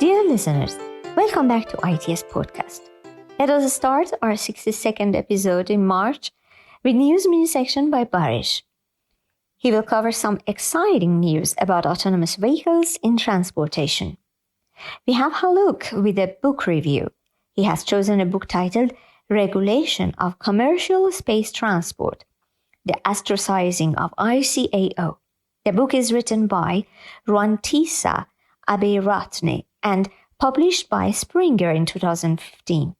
Dear listeners, welcome back to ITSPodcast. Let us start our 62nd episode in March with news mini section by Baris. He will cover some exciting news about autonomous vehicles in transportation. We have Haluk with a book review. He has chosen a book titled Regulation of Commercial Space Transport, the Astrocizing of ICAO. The book is written by Ruantissa Abeyratne and published by Springer in 2015.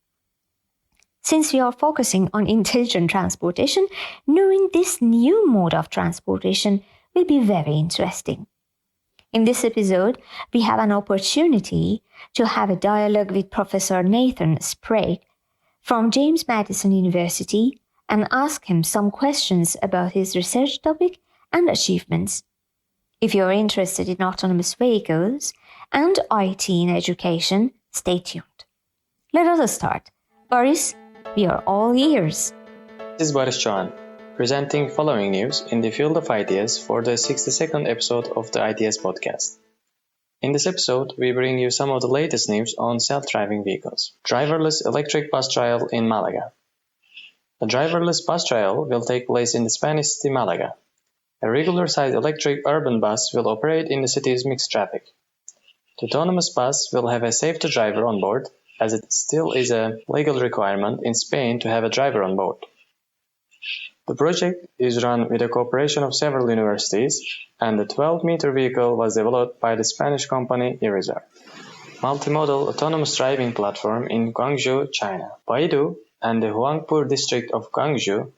Since we are focusing on intelligent transportation, knowing this new mode of transportation will be very interesting. In this episode, we have an opportunity to have a dialogue with Professor Nathan Sprague from James Maddison University and ask him some questions about his research topic and achievements. If you are interested in autonomous vehicles and IT in education, stay tuned. Let us start. Baris, we are all ears. This is Baris presenting following news in the field of ITS for the 62nd episode of the ITS podcast. In this episode, we bring you some of the latest news on self-driving vehicles. Driverless electric bus trial in Malaga. The driverless bus trial will take place in the Spanish city Malaga. A regular-sized electric urban bus will operate in the city's mixed traffic. The autonomous bus will have a safety driver on board, as it still is a legal requirement in Spain to have a driver on board. The project is run with the cooperation of several universities, and the 12-meter vehicle was developed by the Spanish company Irizar. Multimodal autonomous driving platform in Guangzhou, China. Baidu and the Huangpu district of Guangzhou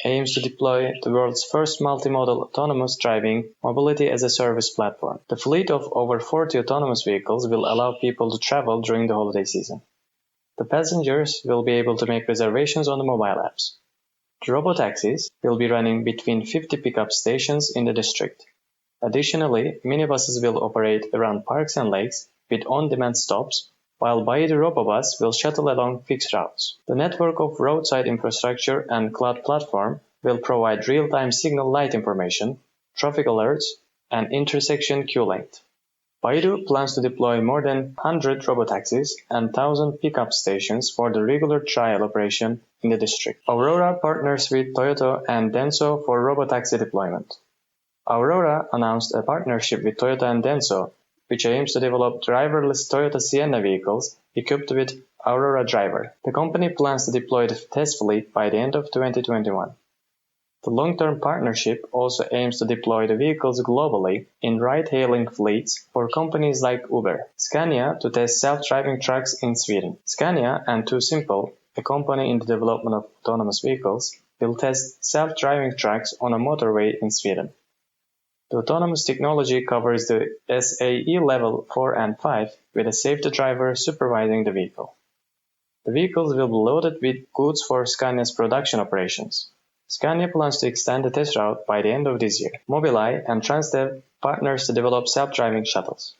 aims to deploy the world's first multimodal autonomous driving mobility as a service platform. The fleet of over 40 autonomous vehicles will allow people to travel during the holiday season. The passengers will be able to make reservations on the mobile apps. The robotaxis will be running between 50 pickup stations in the district. Additionally, minibuses will operate around parks and lakes with on-demand stops, while Baidu Robobus will shuttle along fixed routes. The network of roadside infrastructure and cloud platform will provide real-time signal light information, traffic alerts, and intersection queue length. Baidu plans to deploy more than 100 robotaxis and 1,000 pickup stations for the regular trial operation in the district. Aurora partners with Toyota and Denso for robotaxi deployment. Aurora announced a partnership with Toyota and Denso, which aims to develop driverless Toyota Sienna vehicles equipped with Aurora Driver. The company plans to deploy the test fleet by the end of 2021. The long-term partnership also aims to deploy the vehicles globally in ride-hailing fleets for companies like Uber. Scania to test self-driving trucks in Sweden. Scania and TuSimple, a company in the development of autonomous vehicles, will test self-driving trucks on a motorway in Sweden. The autonomous technology covers the SAE level 4 and 5 with a safety driver supervising the vehicle. The vehicles will be loaded with goods for Scania's production operations. Scania plans to extend the test route by the end of this year. Mobileye and Transdev partners to develop self-driving shuttles.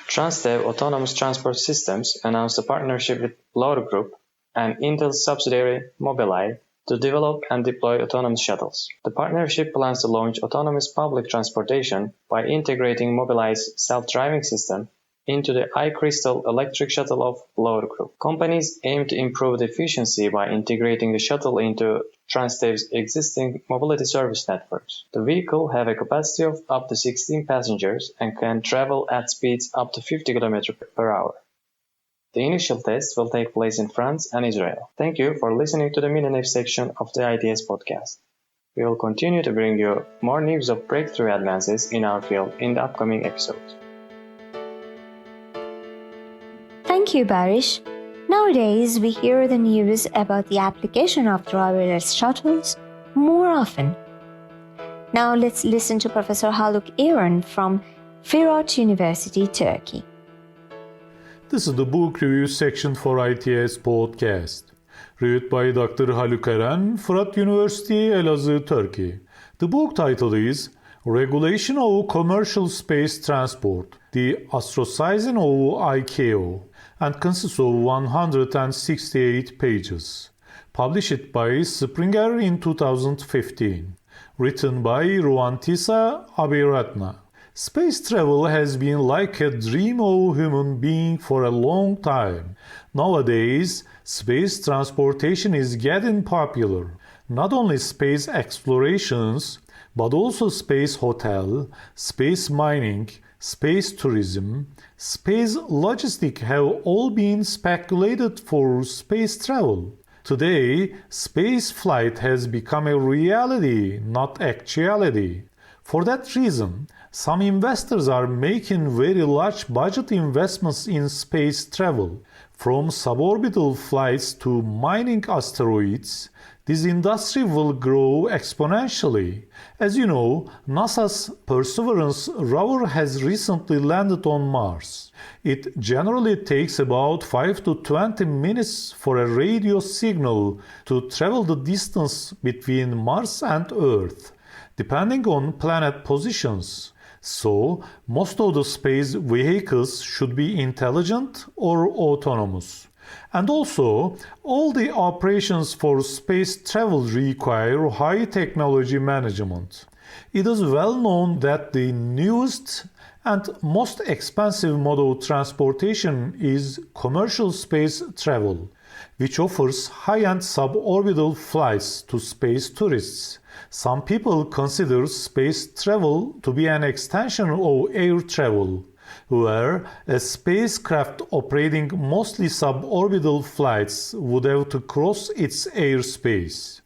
Transdev Autonomous Transport Systems announced a partnership with Loud Group and Intel's subsidiary Mobileye to develop and deploy autonomous shuttles. The partnership plans to launch autonomous public transportation by integrating Mobileye's self-driving system into the iCrystal electric shuttle of Load Group. Companies aim to improve the efficiency by integrating the shuttle into Transdev's existing mobility service networks. The vehicle have a capacity of up to 16 passengers and can travel at speeds up to 50 km per hour. The initial tests will take place in France and Israel. Thank you for listening to the mini-news section of the ITS podcast. We will continue to bring you more news of breakthrough advances in our field in the upcoming episodes. Thank you, Baris. Nowadays, we hear the news about the application of driverless shuttles more often. Now let's listen to Professor Haluk from Fırat University, Turkey. This is the book review section for ITS Podcast, reviewed by Dr. Haluk Fırat University, Elazığ, Turkey. The book title is Regulation of Commercial Space Transport, the Astrocizing of ICAO, and consists of 168 pages. Published by Springer in 2015. Written by Ruantissa Abeyratne. Space travel has been like a dream of human being for a long time. Nowadays, space transportation is getting popular. Not only space explorations, but also space hotel, space mining, space tourism, space logistics have all been speculated for space travel. Today, space flight has become a reality, not actuality. For that reason, some investors are making very large budget investments in space travel. From suborbital flights to mining asteroids, this industry will grow exponentially. As you know, NASA's Perseverance rover has recently landed on Mars. It generally takes about 5 to 20 minutes for a radio signal to travel the distance between Mars and Earth, depending on planet positions. So, most of the space vehicles should be intelligent or autonomous. And also, all the operations for space travel require high technology management. It is well known that the newest and most expensive mode of transportation is commercial space travel, which offers high-end suborbital flights to space tourists. Some people consider space travel to be an extension of air travel, where a spacecraft operating mostly suborbital flights would have to cross its airspace.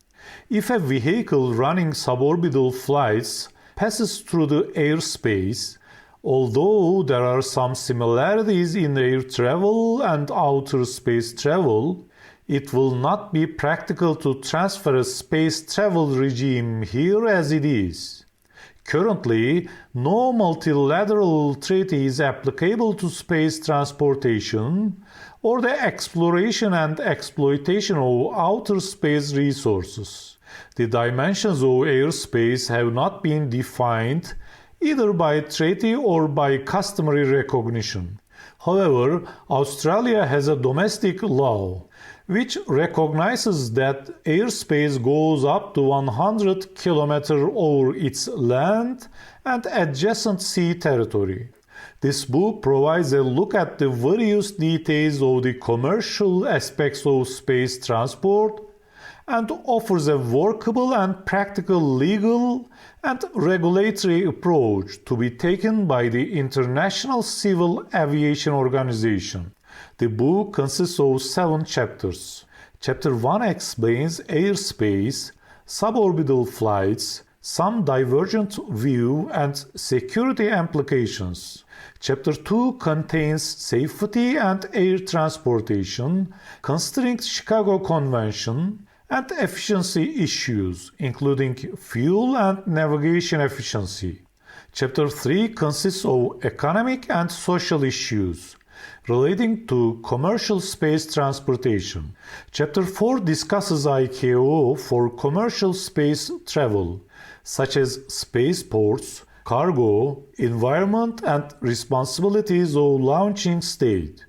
If a vehicle running suborbital flights passes through the airspace, although there are some similarities in air travel and outer space travel, it will not be practical to transfer a space travel regime here as it is. Currently, no multilateral treaty is applicable to space transportation or the exploration and exploitation of outer space resources. The dimensions of airspace have not been defined either by treaty or by customary recognition. However, Australia has a domestic law which recognizes that airspace goes up to 100 km over its land and adjacent sea territory. This book provides a look at the various details of the commercial aspects of space transport and offers a workable and practical legal and regulatory approach to be taken by the International Civil Aviation Organization. The book consists of 7 chapters. Chapter 1 explains airspace, suborbital flights, some divergent view and security implications. Chapter 2 contains safety and air transportation, considering Chicago Convention, and efficiency issues, including fuel and navigation efficiency. Chapter 3 consists of economic and social issues relating to commercial space transportation. Chapter 4 discusses ICAO for commercial space travel, such as spaceports, cargo, environment, and responsibilities of launching state.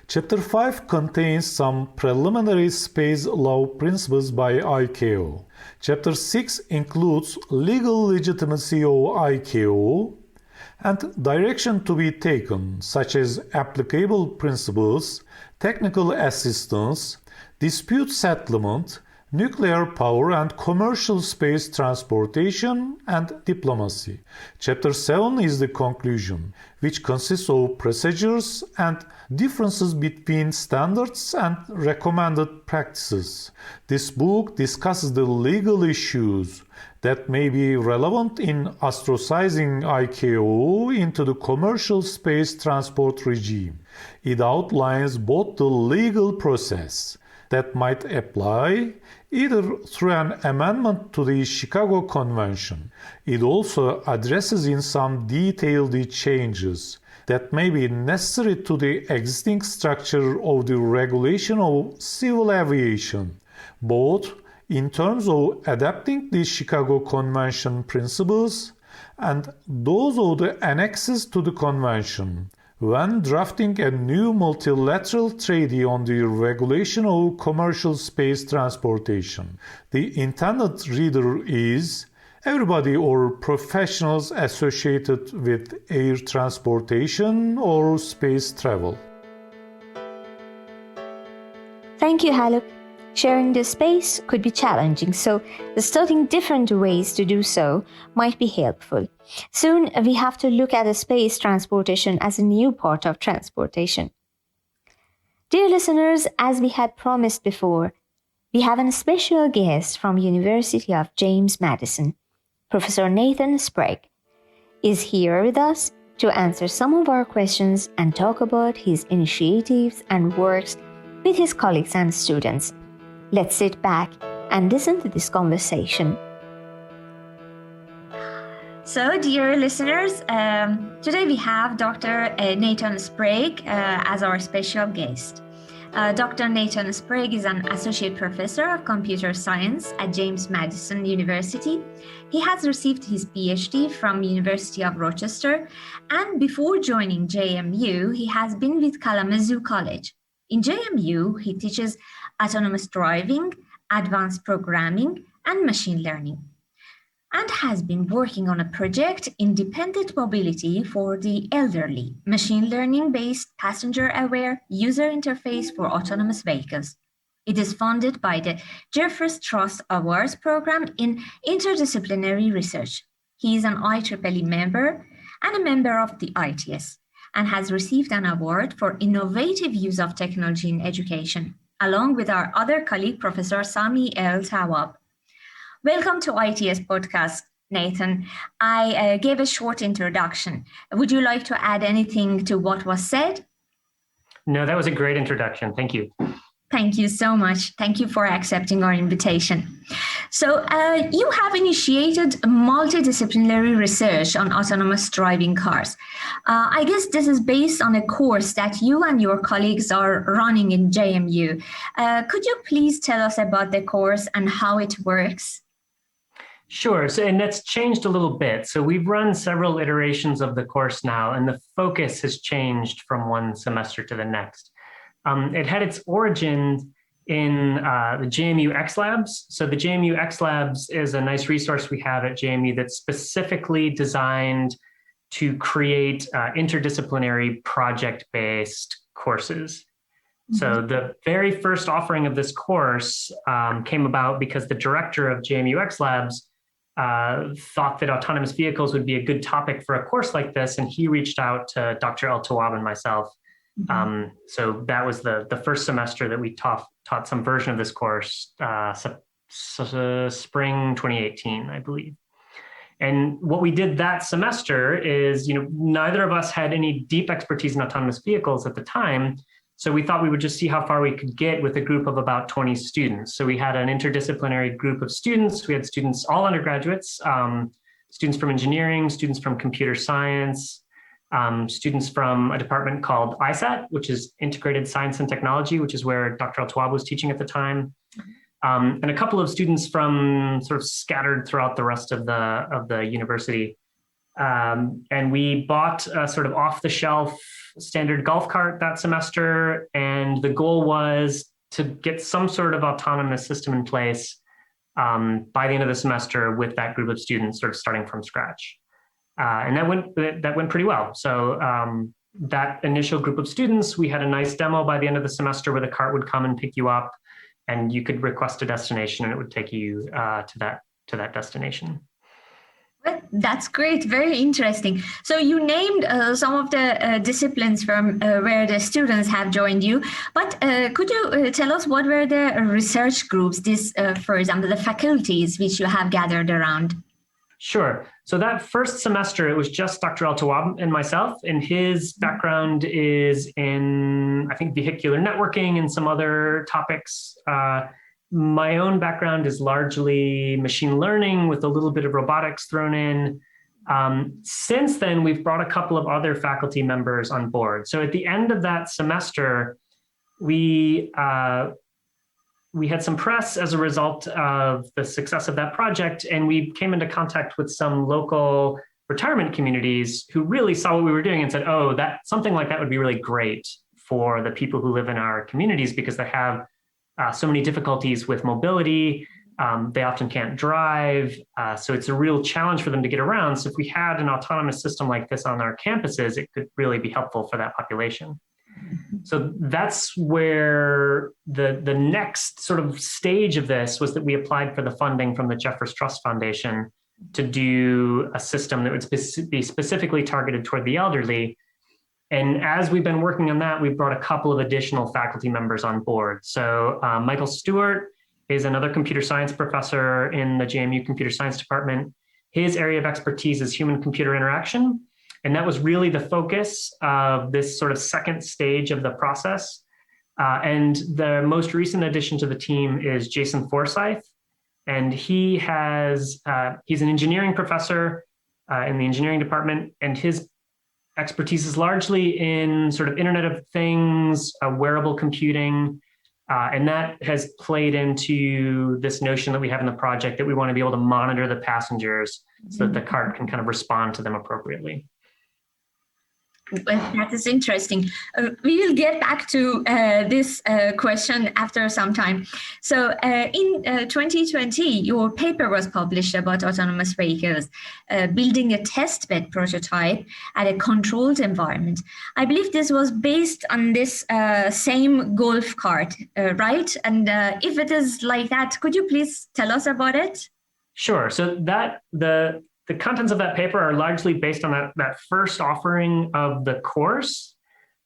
Chapter 5 contains some preliminary space law principles by ICAO. Chapter 6 includes legal legitimacy of ICAO and direction to be taken, such as applicable principles, technical assistance, dispute settlement, nuclear power and commercial space transportation, and diplomacy. Chapter 7 is the conclusion, which consists of procedures and differences between standards and recommended practices. This book discusses the legal issues that may be relevant in Astrocizing ICAO into the commercial space transport regime. It outlines both the legal process that might apply either through an amendment to the Chicago Convention. It also addresses in some detail the changes that may be necessary to the existing structure of the regulation of civil aviation, both in terms of adapting the Chicago Convention principles and those of the annexes to the Convention, when drafting a new multilateral treaty on the regulation of commercial space transportation. The intended reader is Everybody or professionals associated with air transportation or space travel. Thank you, Haluk. Sharing the space could be challenging, so studying different ways to do so might be helpful. Soon, we have to look at space transportation as a new part of transportation. Dear listeners, as we had promised before, we have a special guest from University of James Maddison. Professor Nathan Sprague is here with us to answer some of our questions and talk about his initiatives and works with his colleagues and students. Let's sit back and listen to this conversation. So, dear listeners, today we have Dr. Nathan Sprague as our special guest. Dr. Nathan Sprague is an associate professor of computer science at James Maddison University. He has received his PhD from University of Rochester, and before joining JMU, he has been with Kalamazoo College. In JMU, he teaches autonomous driving, advanced programming, and machine learning, and has been working on a project, Independent Mobility for the Elderly, machine learning-based passenger-aware user interface for autonomous vehicles. It is funded by the Jeffers Trust Awards Program in Interdisciplinary Research. He is an IEEE member and a member of the ITS, and has received an award for innovative use of technology in education, along with our other colleague, Professor Sami El Tawab. Welcome to ITS Podcast, Nathan. I gave a short introduction. Would you like to add anything to what was said? No, that was a great introduction. Thank you. Thank you so much. Thank you for accepting our invitation. So you have initiated multidisciplinary research on autonomous driving cars. I guess this is based on a course that you and your colleagues are running in JMU. Could you please tell us about the course and how it works? Sure. So, and that's changed a little bit. So we've run several iterations of the course now, and the focus has changed from one semester to the next. It had its origins in the JMU X Labs. So the JMU X Labs is a nice resource we have at JMU that's specifically designed to create interdisciplinary project-based courses. Mm-hmm. So the very first offering of this course came about because the director of JMU X Labs thought that autonomous vehicles would be a good topic for a course like this, and he reached out to Dr. El Tawab and myself. Mm-hmm. So that was the first semester that we taught some version of this course, spring 2018, I believe. And what we did that semester is, neither of us had any deep expertise in autonomous vehicles at the time. So we thought we would just see how far we could get with a group of about 20 students. So we had an interdisciplinary group of students. We had students, all undergraduates, students from engineering, students from computer science, students from a department called ISAT, which is Integrated Science and Technology, which is where Dr. El Tawab was teaching at the time, and a couple of students from sort of scattered throughout the rest of the university. And we bought a sort of off-the-shelf standard golf cart that semester, and the goal was to get some sort of autonomous system in place by the end of the semester with that group of students, sort of starting from scratch. And that went pretty well. So that initial group of students, we had a nice demo by the end of the semester where the cart would come and pick you up, and you could request a destination, and it would take you to that destination. That's great. Very interesting. So you named some of the disciplines from where the students have joined you, but could you tell us what were the research groups, for example, the faculties which you have gathered around? Sure. So that first semester, it was just Dr. El Tawab and myself, and his background is in, I think, vehicular networking and some other topics. My own background is largely machine learning with a little bit of robotics thrown in. Since then, we've brought a couple of other faculty members on board. So at the end of that semester, we had some press as a result of the success of that project, and we came into contact with some local retirement communities who really saw what we were doing and said, oh, something like that would be really great for the people who live in our communities because they have so many difficulties with mobility. They often can't drive. So it's a real challenge for them to get around. So if we had an autonomous system like this on our campuses, it could really be helpful for that population. So that's where the next sort of stage of this was that we applied for the funding from the Jeffers Trust Foundation to do a system that would be specifically targeted toward the elderly. And as we've been working on that, we've brought a couple of additional faculty members on board. So Michael Stewart is another computer science professor in the JMU Computer Science Department. His area of expertise is human-computer interaction. And that was really the focus of this sort of second stage of the process. And the most recent addition to the team is Jason Forsyth. And he's an engineering professor in the engineering department. And his expertise is largely in sort of Internet of Things, wearable computing. And that has played into this notion that we have in the project that we want to be able to monitor the passengers so that the cart can kind of respond to them appropriately. That is interesting. We will get back to this question after some time. So in 2020, your paper was published about autonomous vehicles, building a testbed prototype at a controlled environment. I believe this was based on this same golf cart, right? And if it is like that, could you please tell us about it? Sure. So the contents of that paper are largely based on that first offering of the course.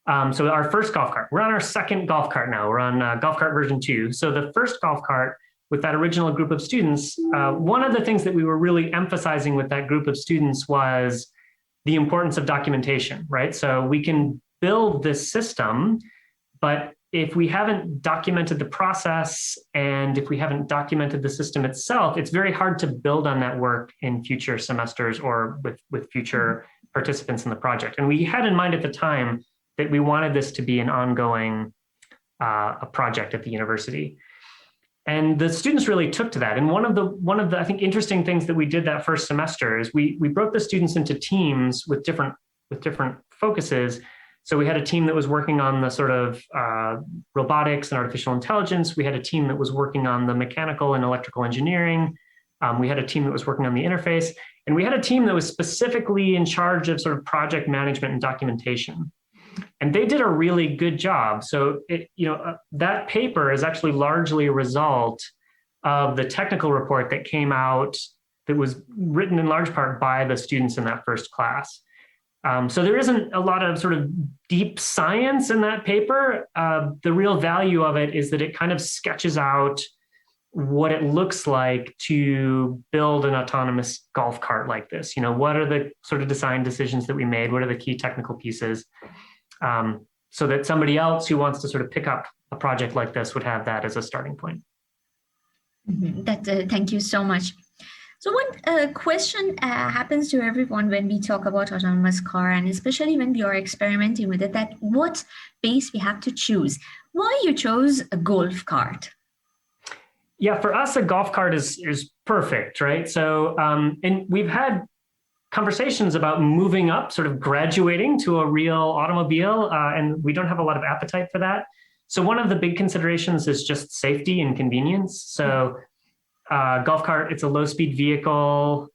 So our first golf cart, we're on our second golf cart now. We're on golf cart version 2. So the first golf cart with that original group of students, one of the things that we were really emphasizing with that group of students was the importance of documentation, right? So we can build this system, but if we haven't documented the process and if we haven't documented the system itself, it's very hard to build on that work in future semesters or with future participants in the project. And we had in mind at the time that we wanted this to be an ongoing a project at the university. And the students really took to that. And one of the I think interesting things that we did that first semester is we broke the students into teams with different focuses. So we had a team that was working on the sort of robotics and artificial intelligence. We had a team that was working on the mechanical and electrical engineering. We had a team that was working on the interface. And we had a team that was specifically in charge of sort of project management and documentation. And they did a really good job. So that paper is actually largely a result of the technical report that came out that was written in large part by the students in that first class. So there isn't a lot of sort of deep science in that paper. The real value of it is that it kind of sketches out what it looks like to build an autonomous golf cart like this. What are the sort of design decisions that we made? What are the key technical pieces? So that somebody else who wants to sort of pick up a project like this would have that as a starting point. Thank you so much. So one question happens to everyone when we talk about autonomous car, and especially when we are experimenting with it, that what base we have to choose. Why you chose a golf cart? Yeah, for us, a golf cart is perfect, right? So, and we've had conversations about moving up, sort of graduating to a real automobile, and we don't have a lot of appetite for that. So one of the big considerations is just safety and convenience. So golf cart, it's a low-speed vehicle.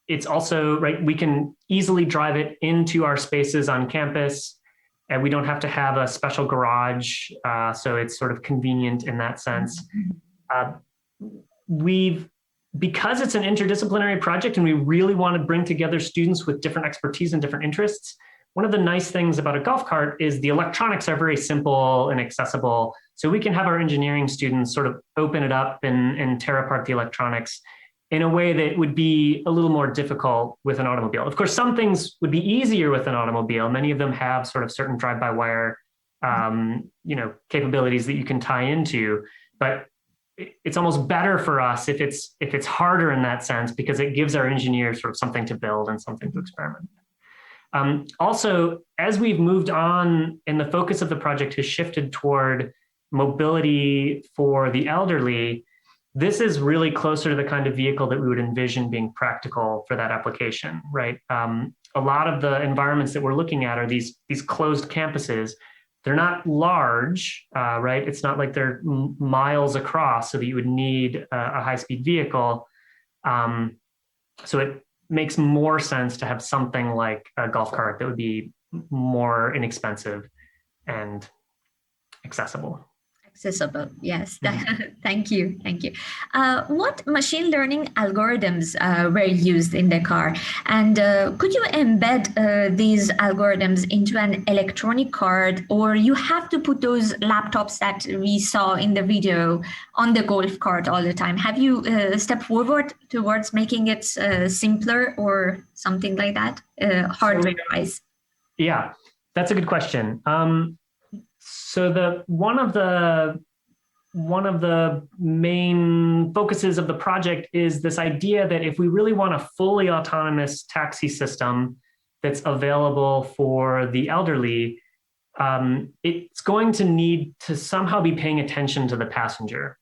It's also, right, we can easily drive it into our spaces on campus, and we don't have to have a special garage. So it's sort of convenient in that sense. Because it's an interdisciplinary project and we really want to bring together students with different expertise and different interests, one of the nice things about a golf cart is the electronics are very simple and accessible. So we can have our engineering students sort of open it up and tear apart the electronics in a way that would be a little more difficult with an automobile. Of course, some things would be easier with an automobile. Many of them have sort of certain drive-by-wire capabilities that you can tie into, but it's almost better for us if it's harder in that sense, because it gives our engineers sort of something to build and something to experiment. Also, as we've moved on and the focus of the project has shifted toward mobility for the elderly, this is really closer to the kind of vehicle that we would envision being practical for that application, right? A lot of the environments that we're looking at are these closed campuses They're not large, right? It's not like they're miles across so that you would need a high-speed vehicle. So it makes more sense to have something like a golf cart that would be more inexpensive and accessible. Accessible, yes. Thank you. What machine learning algorithms were used in the car? And could you embed these algorithms into an electronic card, or you have to put those laptops that we saw in the video on the golf cart all the time? Have you stepped forward towards making it simpler or something like that, hardware-wise? Yeah, that's a good question. So one of the main focuses of the project is this idea that if we really want a fully autonomous taxi system that's available for the elderly, it's going to need to somehow be paying attention to the passenger.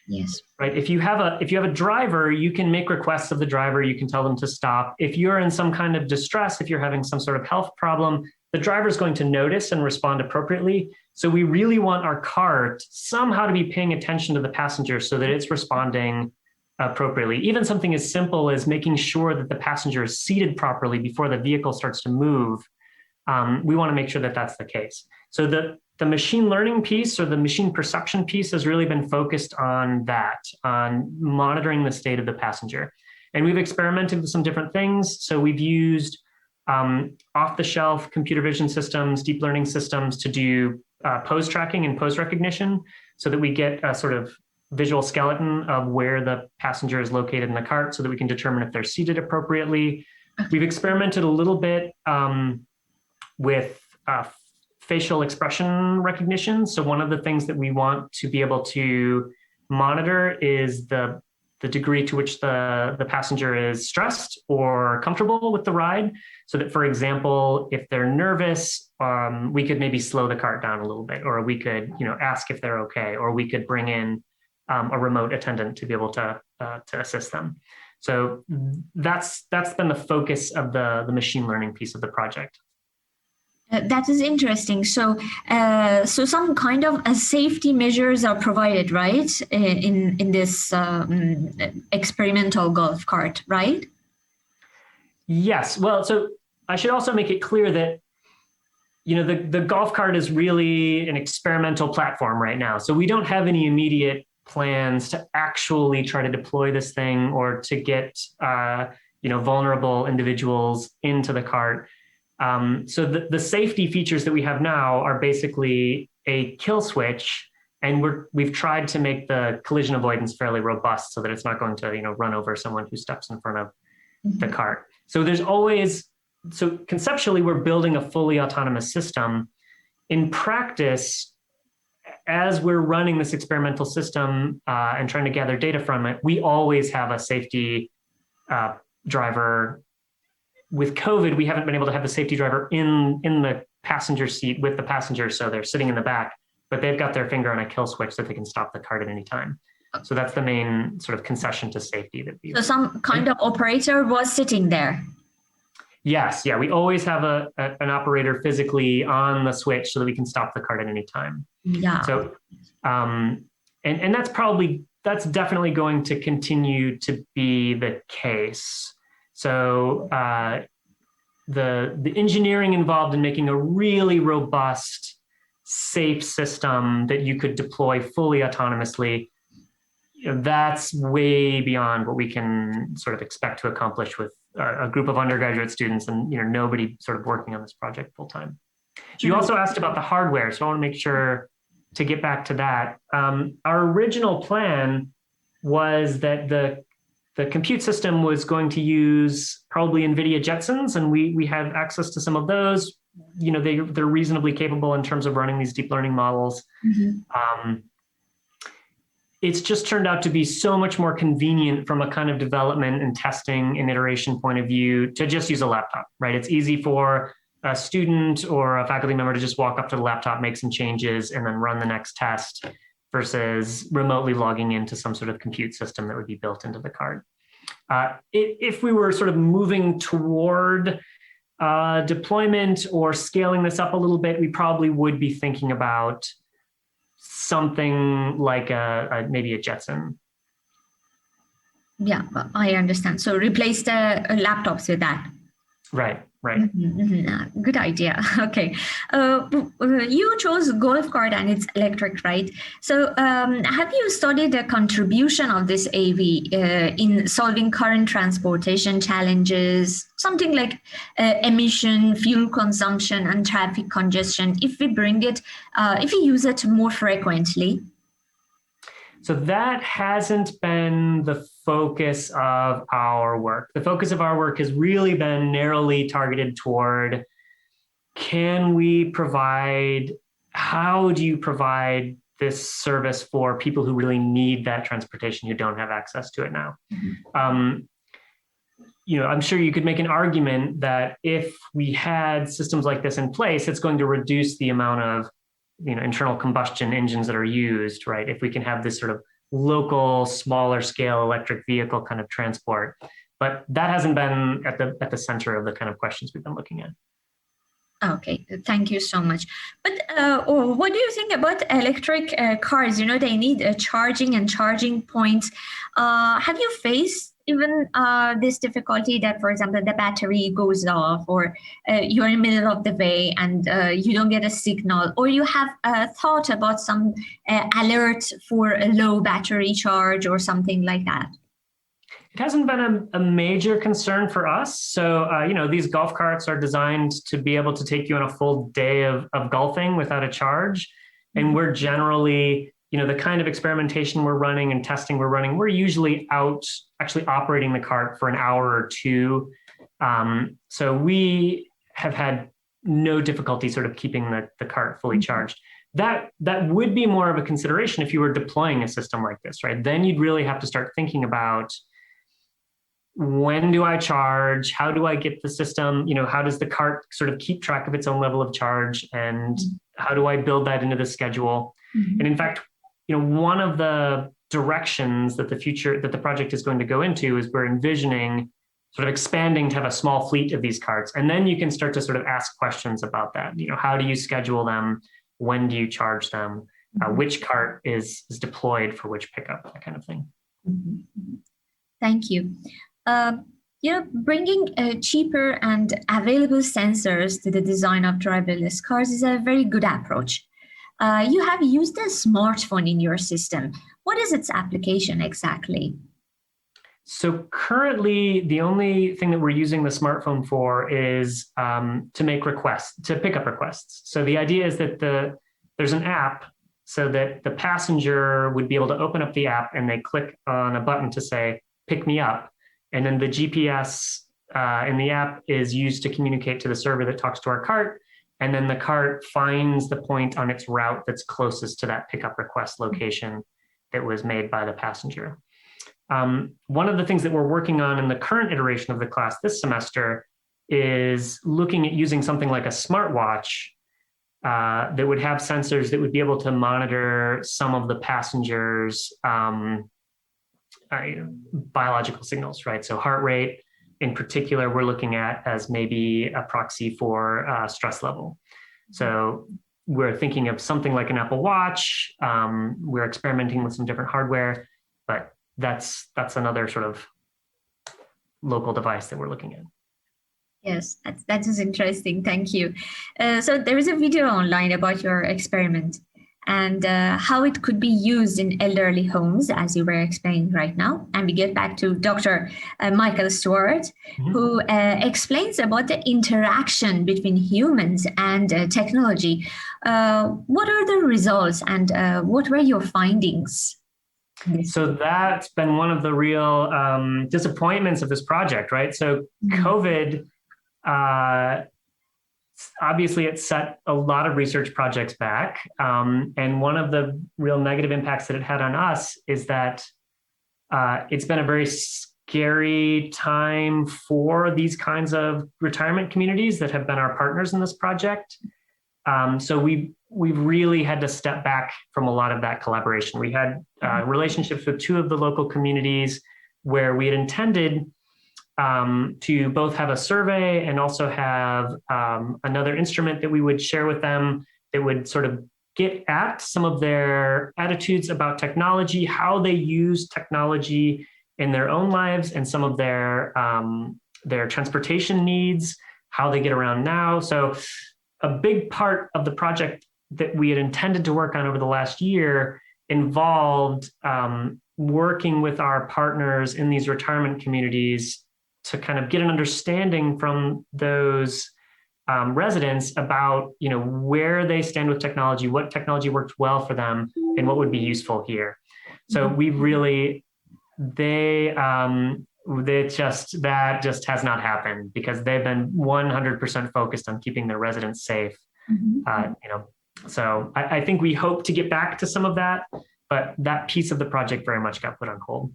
Yes. Right. If you have a driver, you can make requests of the driver. You can tell them to stop. If you're in some kind of distress, if you're having some sort of health problem, the driver is going to notice and respond appropriately. So we really want our cart somehow to be paying attention to the passenger so that it's responding appropriately. Even something as simple as making sure that the passenger is seated properly before the vehicle starts to move. We want to make sure that that's the case. So the machine learning piece or the machine perception piece has really been focused on that, on monitoring the state of the passenger. And we've experimented with some different things. So we've used off-the-shelf computer vision systems, deep learning systems to do pose tracking and pose recognition so that we get a sort of visual skeleton of where the passenger is located in the cart so that we can determine if they're seated appropriately. We've experimented a little bit with facial expression recognition. So one of the things that we want to be able to monitor is the degree to which the passenger is stressed or comfortable with the ride. So that, for example, if they're nervous, we could maybe slow the cart down a little bit, or we could, ask if they're okay, or we could bring in a remote attendant to be able to assist them. So that's been the focus of the machine learning piece of the project. That is interesting. So some kind of safety measures are provided, right, in this experimental golf cart, right? Yes. Well, so I should also make it clear that, the golf cart is really an experimental platform right now. So we don't have any immediate plans to actually try to deploy this thing or to get, vulnerable individuals into the cart. So the safety features that we have now are basically a kill switch, and we've tried to make the collision avoidance fairly robust so that it's not going to run over someone who steps in front of the cart. So so conceptually we're building a fully autonomous system. In practice, as we're running this experimental system and trying to gather data from it, we always have a safety driver. With COVID, we haven't been able to have the safety driver in the passenger seat with the passenger, so they're sitting in the back, but they've got their finger on a kill switch so they can stop the cart at any time. So that's the main sort of concession to safety that we. So some kind of operator was sitting there. Yes, yeah, we always have an operator physically on the switch so that we can stop the cart at any time. Yeah. So, and that's definitely going to continue to be the case. So the engineering involved in making a really robust, safe system that you could deploy fully autonomously, that's way beyond what we can sort of expect to accomplish with a group of undergraduate students and nobody sort of working on this project full time. You also asked about the hardware, so I want to make sure to get back to that. Our original plan was that the compute system was going to use probably NVIDIA Jetsons, and we have access to some of those. They're reasonably capable in terms of running these deep learning models. Mm-hmm. It's just turned out to be so much more convenient from a kind of development and testing and iteration point of view to just use a laptop, right? It's easy for a student or a faculty member to just walk up to the laptop, make some changes, and then run the next test, versus remotely logging into some sort of compute system that would be built into the cart. If we were sort of moving toward deployment or scaling this up a little bit, we probably would be thinking about something like maybe a Jetson. Yeah, I understand. So replace the laptops with that. Right. Good idea. Okay. You chose golf cart and it's electric, right? So have you studied the contribution of this AV in solving current transportation challenges, something like emission, fuel consumption, and traffic congestion, if we use it more frequently? So that hasn't been the focus of our work. The focus of our work has really been narrowly targeted toward, how do you provide this service for people who really need that transportation, who don't have access to it now? I'm sure you could make an argument that if we had systems like this in place, it's going to reduce the amount of internal combustion engines that are used, right? If we can have this sort of local, smaller scale electric vehicle kind of transport, but that hasn't been at the center of the kind of questions we've been looking at. Okay, thank you so much. But what do you think about electric cars? They need charging points. Have you faced even this difficulty that, for example, the battery goes off, or you're in the middle of the way and you don't get a signal, or you have thought about some alert for a low battery charge or something like that? It hasn't been a major concern for us. So, these golf carts are designed to be able to take you on a full day of golfing without a charge. And we're generally, the kind of experimentation we're running and testing we're running, we're usually out actually operating the cart for an hour or two. So we have had no difficulty sort of keeping the cart fully charged. That would be more of a consideration if you were deploying a system like this, right? Then you'd really have to start thinking about, when do I charge? How do I get the system? How does the cart sort of keep track of its own level of charge? And how do I build that into the schedule? And in fact, one of the directions that the project is going to go into is we're envisioning sort of expanding to have a small fleet of these carts. And then you can start to sort of ask questions about that. How do you schedule them? When do you charge them? Which cart is deployed for which pickup, that kind of thing. Thank you. Bringing cheaper and available sensors to the design of driverless cars is a very good approach. You have used a smartphone in your system. What is its application exactly? So currently, the only thing that we're using the smartphone for is to make requests, to pick up requests. So the idea is that there's an app so that the passenger would be able to open up the app and they click on a button to say, pick me up. And then the GPS in the app is used to communicate to the server that talks to our cart. And then the cart finds the point on its route that's closest to that pickup request location that was made by the passenger. One of the things that we're working on in the current iteration of the class this semester is looking at using something like a smartwatch that would have sensors that would be able to monitor some of the passengers' biological signals, right? So heart rate in particular, we're looking at as maybe a proxy for stress level. So we're thinking of something like an Apple Watch. We're experimenting with some different hardware, but that's another sort of local device that we're looking at. Yes, that is interesting. Thank you. So there is a video online about your experiment and how it could be used in elderly homes, as you were explaining right now. And we get back to Dr. Michael Stewart, who explains about the interaction between humans and technology. What are the results and what were your findings? So that's been one of the real disappointments of this project, right? So COVID, obviously it set a lot of research projects back. And one of the real negative impacts that it had on us is that it's been a very scary time for these kinds of retirement communities that have been our partners in this project. So we've really had to step back from a lot of that collaboration. We had relationships with two of the local communities where we had intended to both have a survey and also have another instrument that we would share with them that would sort of get at some of their attitudes about technology, how they use technology in their own lives and some of their transportation needs, how they get around now. So a big part of the project that we had intended to work on over the last year involved working with our partners in these retirement communities to kind of get an understanding from those residents about, where they stand with technology, what technology works well for them, and what would be useful here. So we really, that just has not happened because they've been 100% focused on keeping their residents safe. So I think we hope to get back to some of that, but that piece of the project very much got put on hold.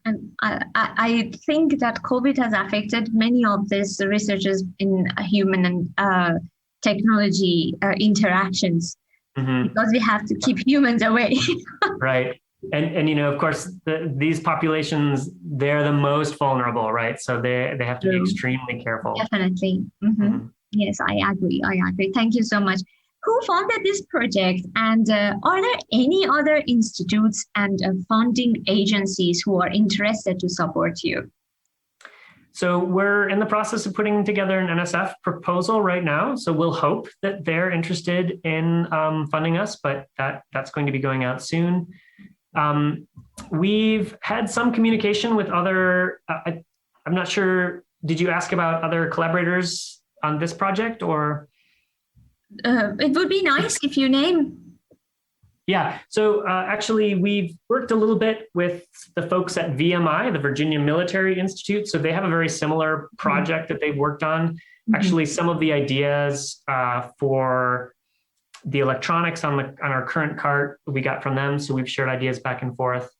And I think that COVID has affected many of these researchers in human and technology interactions because we have to keep humans away. Right. And of course, these populations, they're the most vulnerable, right? So they have to be extremely careful. Definitely. Yes, I agree. Thank you so much. Who funded this project? And are there any other institutes and funding agencies who are interested to support you? So we're in the process of putting together an NSF proposal right now. So we'll hope that they're interested in funding us, but that's going to be going out soon. We've had some communication with other, I'm not sure, did you ask about other collaborators on this project or? It would be nice if you name. Yeah, so actually we've worked a little bit with the folks at VMI, the Virginia Military Institute. So they have a very similar project that they've worked on. Actually, some of the ideas for the electronics on our current cart we got from them. So we've shared ideas back and forth.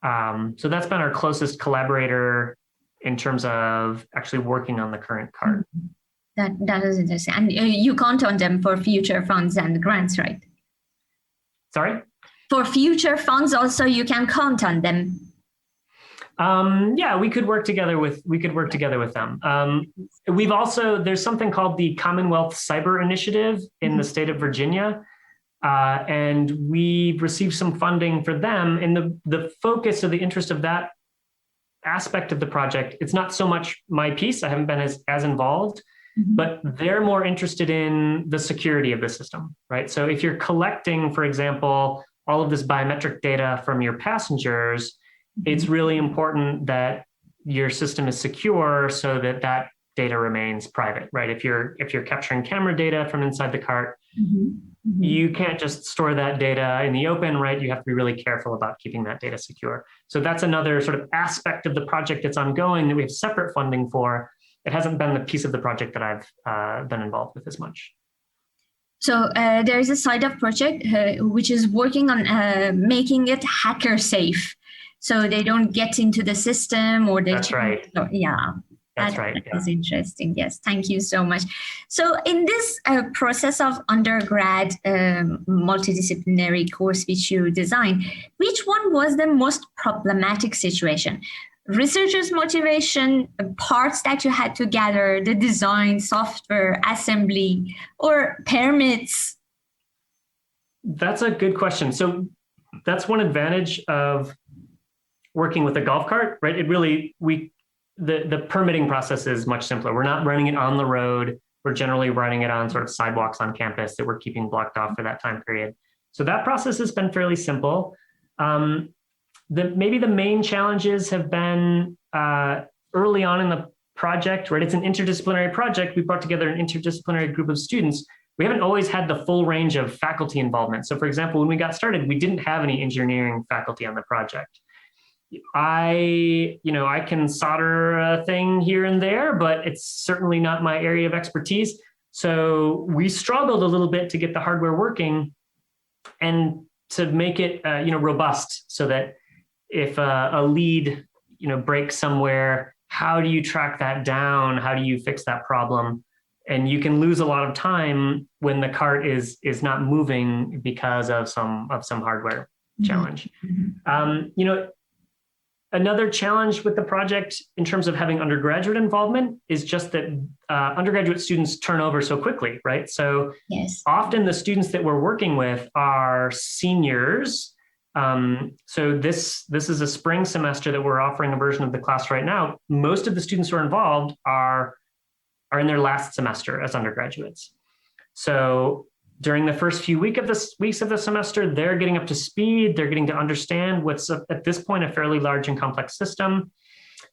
So that's been our closest collaborator in terms of actually working on the current cart. That is interesting. And you count on them for future funds and grants, right? Sorry? For future funds also, you can count on them. Yeah, we could work together with them. We've also, there's something called the Commonwealth Cyber Initiative in the state of Virginia. And we've received some funding for them. And the focus or the interest of that aspect of the project, it's not so much my piece. I haven't been as involved. But they're more interested in the security of the system, right? So if you're collecting, for example, all of this biometric data from your passengers, it's really important that your system is secure so that that data remains private, right? If you're capturing camera data from inside the cart, you can't just store that data in the open, right? You have to be really careful about keeping that data secure. So that's another sort of aspect of the project that's ongoing that we have separate funding for. It hasn't been the piece of the project that I've been involved with as much. So there is a side of project which is working on making it hacker safe, so they don't get into the system or they. That's right. Yeah. That's right. That is interesting. Yes, thank you so much. So in this process of undergrad multidisciplinary course which you designed, which one was the most problematic situation? Researchers' motivation, parts that you had to gather, the design, software, assembly, or permits? That's a good question. So that's one advantage of working with a golf cart, right? It really, the permitting process is much simpler. We're not running it on the road. We're generally running it on sort of sidewalks on campus that we're keeping blocked off for that time period. So that process has been fairly simple. Maybe the main challenges have been early on in the project, right? It's an interdisciplinary project. We brought together an interdisciplinary group of students. We haven't always had the full range of faculty involvement. So for example, when we got started, we didn't have any engineering faculty on the project. I can solder a thing here and there, but it's certainly not my area of expertise. So we struggled a little bit to get the hardware working and to make it, robust so that if a lead, breaks somewhere, how do you track that down? How do you fix that problem? And you can lose a lot of time when the cart is not moving because of some hardware challenge. Another challenge with the project in terms of having undergraduate involvement is just that undergraduate students turn over so quickly, right? So Yes. often the students that we're working with are seniors. So this is a spring semester that we're offering a version of the class right now. Most of the students who are involved are in their last semester as undergraduates. So during the first few weeks of the semester, they're getting up to speed. They're getting to understand what's at this point a fairly large and complex system.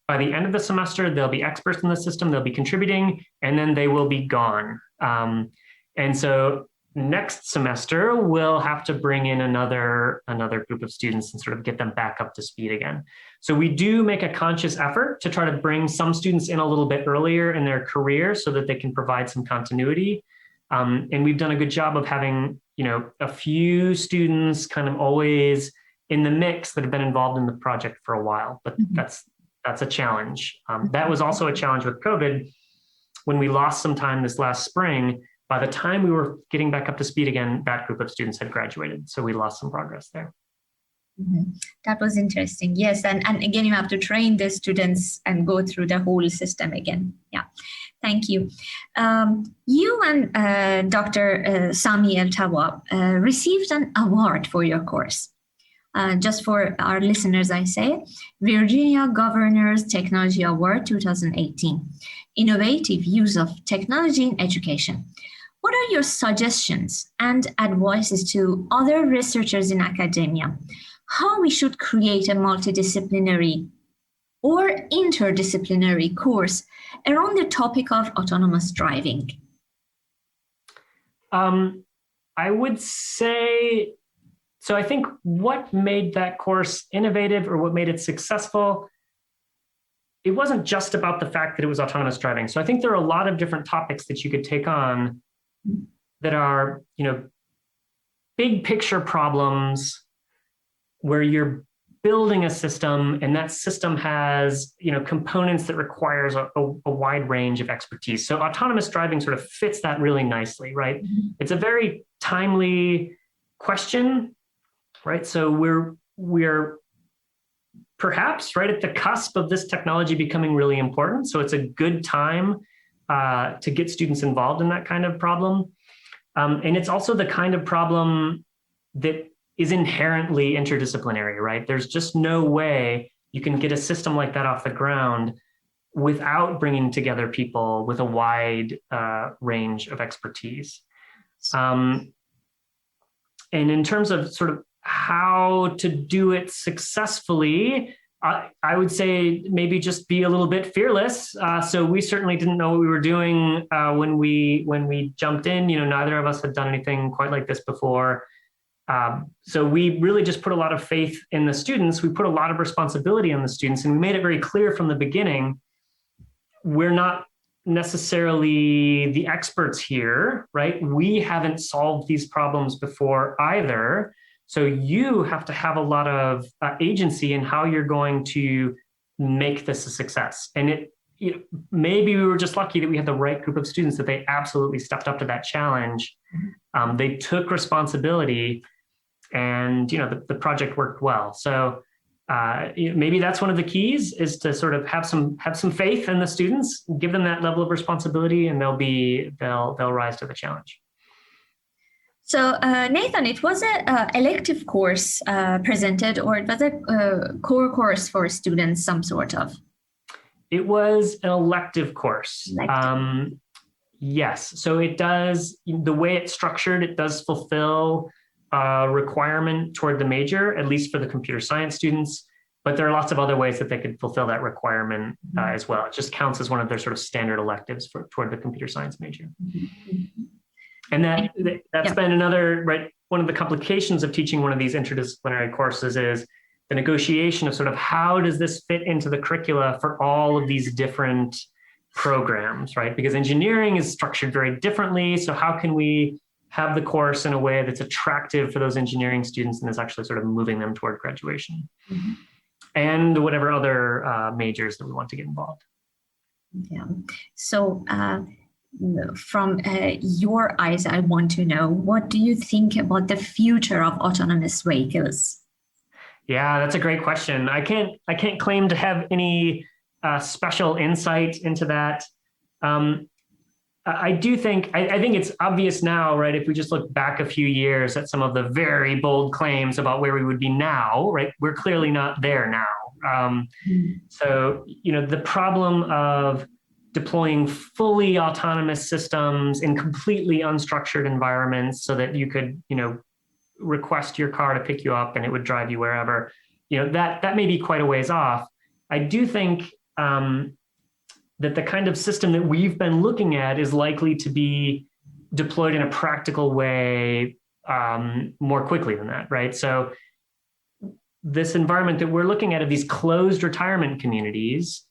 By the end of the semester, they'll be experts in the system. They'll be contributing, and then they will be gone. And so next semester, we'll have to bring in another group of students and sort of get them back up to speed again. So we do make a conscious effort to try to bring some students in a little bit earlier in their career so that they can provide some continuity. And we've done a good job of having, a few students kind of always in the mix that have been involved in the project for a while, but that's a challenge. That was also a challenge with COVID. When we lost some time this last spring, by the time we were getting back up to speed again, that group of students had graduated. So we lost some progress there. That was interesting. Yes. And again, you have to train the students and go through the whole system again. Yeah. Thank you. You and Dr. Sami El-Tawab received an award for your course. Just for our listeners, I say, Virginia Governor's Technology Award 2018, Innovative Use of Technology in Education. What are your suggestions and advices to other researchers in academia? How we should create a multidisciplinary or interdisciplinary course around the topic of autonomous driving? I would say, so I think what made that course innovative or what made it successful, it wasn't just about the fact that it was autonomous driving. So I think there are a lot of different topics that you could take on that are, big picture problems where you're building a system and that system has, components that requires a wide range of expertise. So autonomous driving sort of fits that really nicely, right? It's a very timely question, right? So we're perhaps right at the cusp of this technology becoming really important. So it's a good time to get students involved in that kind of problem. And it's also the kind of problem that is inherently interdisciplinary, right? There's just no way you can get a system like that off the ground without bringing together people with a wide range of expertise. And in terms of sort of how to do it successfully, I would say maybe just be a little bit fearless. So we certainly didn't know what we were doing when we jumped in. Neither of us had done anything quite like this before. So we really just put a lot of faith in the students. We put a lot of responsibility on the students, and we made it very clear from the beginning, we're not necessarily the experts here, right? We haven't solved these problems before either. So you have to have a lot of agency in how you're going to make this a success. And maybe we were just lucky that we had the right group of students that they absolutely stepped up to that challenge. They took responsibility, and the project worked well. So maybe that's one of the keys, is to sort of have some faith in the students, give them that level of responsibility, and they'll rise to the challenge. So Nathan, it was an elective course presented, or it was a core course for students, some sort of? It was an elective course. Yes. So it does, the way it's structured, it does fulfill a requirement toward the major, at least for the computer science students. But there are lots of other ways that they could fulfill that requirement as well. It just counts as one of their sort of standard electives toward the computer science major. And that's been another, right, one of the complications of teaching one of these interdisciplinary courses is the negotiation of sort of how does this fit into the curricula for all of these different programs, right? Because engineering is structured very differently. So how can we have the course in a way that's attractive for those engineering students and is actually sort of moving them toward graduation? And whatever other majors that we want to get involved. Yeah. So from your eyes, I want to know, what do you think about the future of autonomous vehicles? Yeah, that's a great question. I can't claim to have any special insight into that. I do think I think it's obvious now, right? If we just look back a few years at some of the very bold claims about where we would be now, right? We're clearly not there now. So, the problem of deploying fully autonomous systems in completely unstructured environments so that you could, request your car to pick you up and it would drive you wherever, that may be quite a ways off. I do think that the kind of system that we've been looking at is likely to be deployed in a practical way more quickly than that, right? So this environment that we're looking at of these closed retirement communities,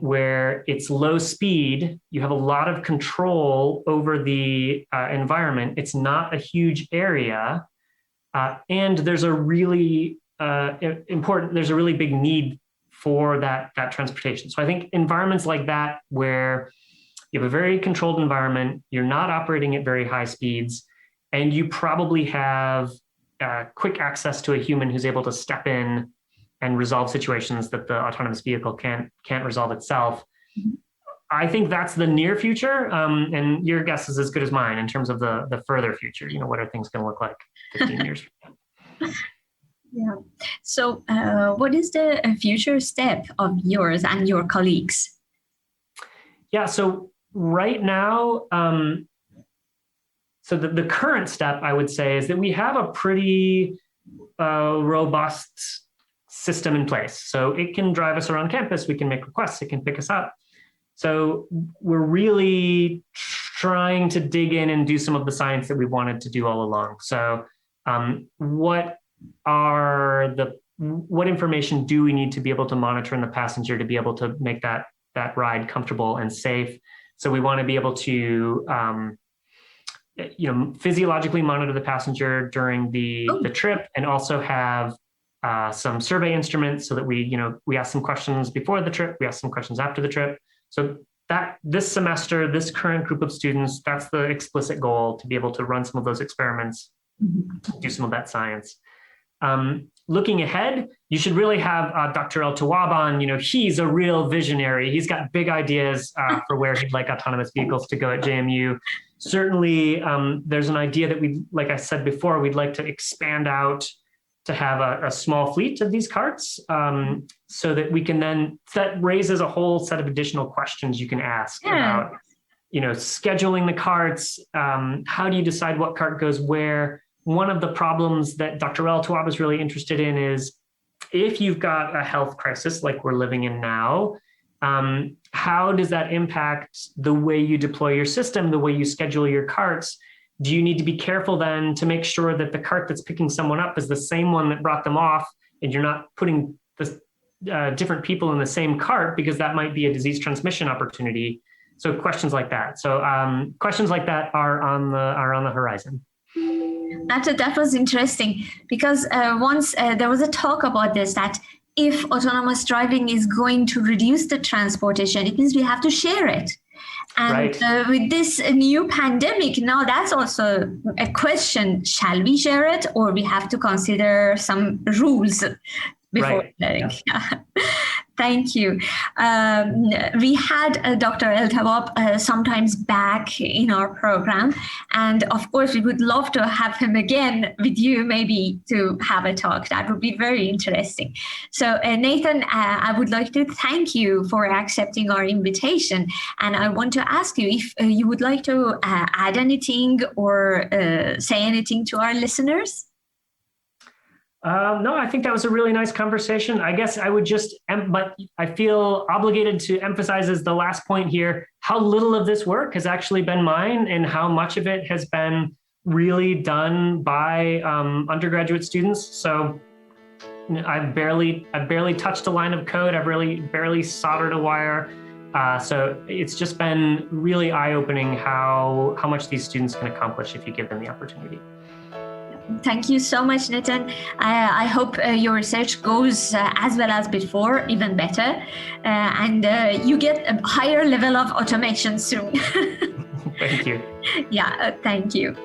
where it's low speed, you have a lot of control over the environment. It's not a huge area, and there's a really there's a really big need for that transportation. So I think environments like that, where you have a very controlled environment, you're not operating at very high speeds, and you probably have quick access to a human who's able to step in and resolve situations that the autonomous vehicle can't resolve itself. I think that's the near future, and your guess is as good as mine in terms of the further future. What are things going to look like 15 years from now? Yeah. So what is the future step of yours and your colleagues? Yeah, so right now, so the current step, I would say, is that we have a pretty robust system in place. So it can drive us around campus, we can make requests, it can pick us up. So we're really trying to dig in and do some of the science that we wanted to do all along. So what information do we need to be able to monitor in the passenger to be able to make that ride comfortable and safe? So we want to be able to physiologically monitor the passenger during the trip, and also have some survey instruments so that we ask some questions before the trip, we ask some questions after the trip. So that this semester, this current group of students, that's the explicit goal, to be able to run some of those experiments, do some of that science. Looking ahead, you should really have Dr. El Tawwab on. He's a real visionary. He's got big ideas for where he'd like autonomous vehicles to go at JMU. Certainly, there's an idea that like I said before, we'd like to expand out to have a small fleet of these carts, so that we can then, that raises a whole set of additional questions you can ask about, scheduling the carts. How do you decide what cart goes where? One of the problems that Dr. El Tawwab is really interested in is, if you've got a health crisis like we're living in now, how does that impact the way you deploy your system, the way you schedule your carts? Do you need to be careful then to make sure that the cart that's picking someone up is the same one that brought them off, and you're not putting different people in the same cart, because that might be a disease transmission opportunity? So questions like that. So questions like that are on the horizon. That was interesting, because once there was a talk about this, that if autonomous driving is going to reduce the transportation, it means we have to share it. And right. With this new pandemic, now that's also a question. Shall we share it, or we have to consider some rules before sharing? Yeah. Thank you. We had Dr. El Tawwab sometimes back in our program. And of course, we would love to have him again with you, maybe to have a talk. That would be very interesting. So Nathan, I would like to thank you for accepting our invitation. And I want to ask you if you would like to add anything or say anything to our listeners. No, I think that was a really nice conversation. I guess I would just, but I feel obligated to emphasize as the last point here, how little of this work has actually been mine, and how much of it has been really done by undergraduate students. So I've barely touched a line of code. I've really barely soldered a wire. So it's just been really eye-opening how much these students can accomplish if you give them the opportunity. Thank you so much, Nathan. I hope your research goes as well as before, even better, and you get a higher level of automation soon. Thank you. Yeah, thank you.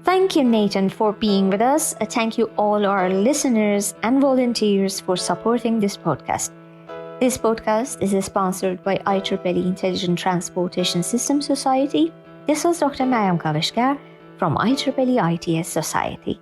Thank Thank you, Nathan, for being with us. Thank you all our listeners and volunteers for supporting this podcast. This podcast is sponsored by IEEE Intelligent Transportation System Society. This was Dr. Mayam Kavashkar from IEEE ITS Society.